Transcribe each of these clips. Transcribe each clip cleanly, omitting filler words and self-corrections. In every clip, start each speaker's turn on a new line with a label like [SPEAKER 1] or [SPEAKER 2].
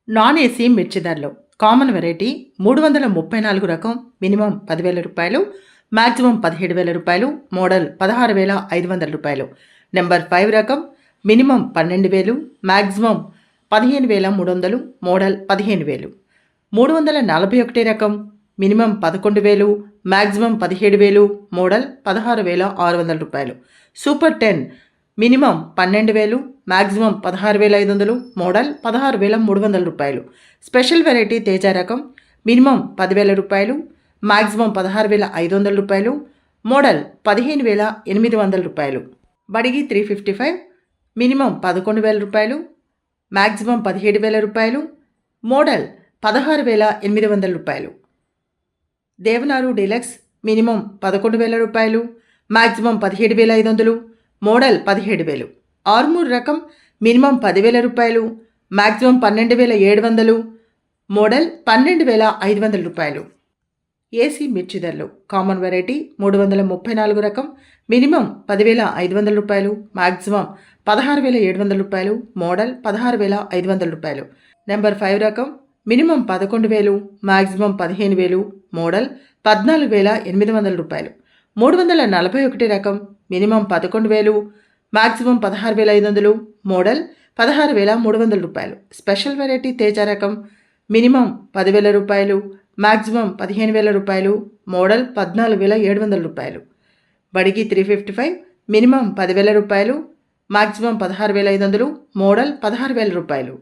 [SPEAKER 1] Non AC మిర్చి ధరలు common variety 334 రకం మినిమం 10,000 రూపాయలు, మ్యాక్సిమం 17,000 రూపాయలు, మోడల్ 16,500 రూపాయలు. నెంబర్ 5 రకం మినిమం 12,000, మ్యాక్సిమం 15,300, మోడల్ 15,000. 341 రకం మినిమం 11,000, మ్యాక్సిమం 17,000, మోడల్ 16,600 రూపాయలు. సూపర్ 10 మినిమం 12,000, మ్యాక్సిమం 16,500, మోడల్ 16,300 రూపాయలు. స్పెషల్ వెరైటీ తేజ రకం మినిమం 10,000 రూపాయలు, మ్యాక్సిమం 16,500 రూపాయలు, మోడల్ 15,800 రూపాయలు. బడిగి 355 మినిమం 11,000 రూపాయలు, మ్యాక్సిమం 17,000 రూపాయలు, మోడల్ 16,800 రూపాయలు. దేవనారు డీలక్స్ మినిమం 11,000 రూపాయలు, మ్యాక్సిమం 17,500, మోడల్ 17,000. ఆర్మూర్ రకం మినిమం 10,000 రూపాయలు, మ్యాక్సిమం 12,700, మోడల్ 12,500 రూపాయలు. ఏసీ మిర్చి ధరలు కామన్ వెరైటీ 334 రకం మినిమం 10,500 రూపాయలు, మ్యాక్సిమం 16,700 రూపాయలు, మోడల్ 16,500 రూపాయలు. నెంబర్ 5 రకం మినిమం 11,000, మ్యాక్సిమం 15,000, మోడల్ 14,800 రూపాయలు. 341 రకం మినిమం 11,000, మ్యాక్సిమం 16,500, మోడల్ 16,300 రూపాయలు. స్పెషల్ వెరైటీ తేజ రకం మినిమం 10,000 రూపాయలు, మ్యాక్సిమం 15,000 రూపాయలు, మోడల్ 14,700 రూపాయలు. బడిగి 355 మినిమం 10,000 రూపాయలు, మ్యాక్సిమం 16,500, మోడల్ 16,000 రూపాయలు.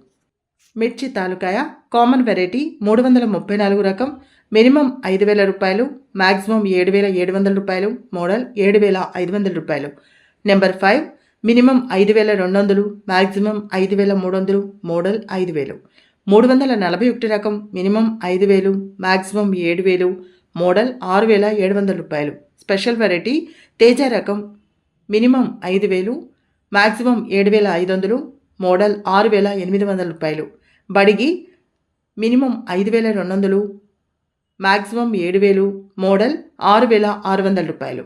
[SPEAKER 1] మిర్చి తాలూకాయ కామన్ వెరైటీ 334 రకం మినిమం 5,000 రూపాయలు, మ్యాక్సిమం 7,700 రూపాయలు, మోడల్ 7,500 రూపాయలు. Number 5 minimum 5,200, maximum 5,300, model 5,000. 341 రకం మినిమం 5,000, మ్యాక్సిమం 7,000, మోడల్ 6,700 రూపాయలు. స్పెషల్ వెరైటీ తేజ రకం మినిమం 5,000, మ్యాక్సిమం 7,500, మోడల్ 6,800 రూపాయలు. బడిగి మినిమం 5,200, మ్యాక్సిమం 7,000, మోడల్ 6,600 రూపాయలు.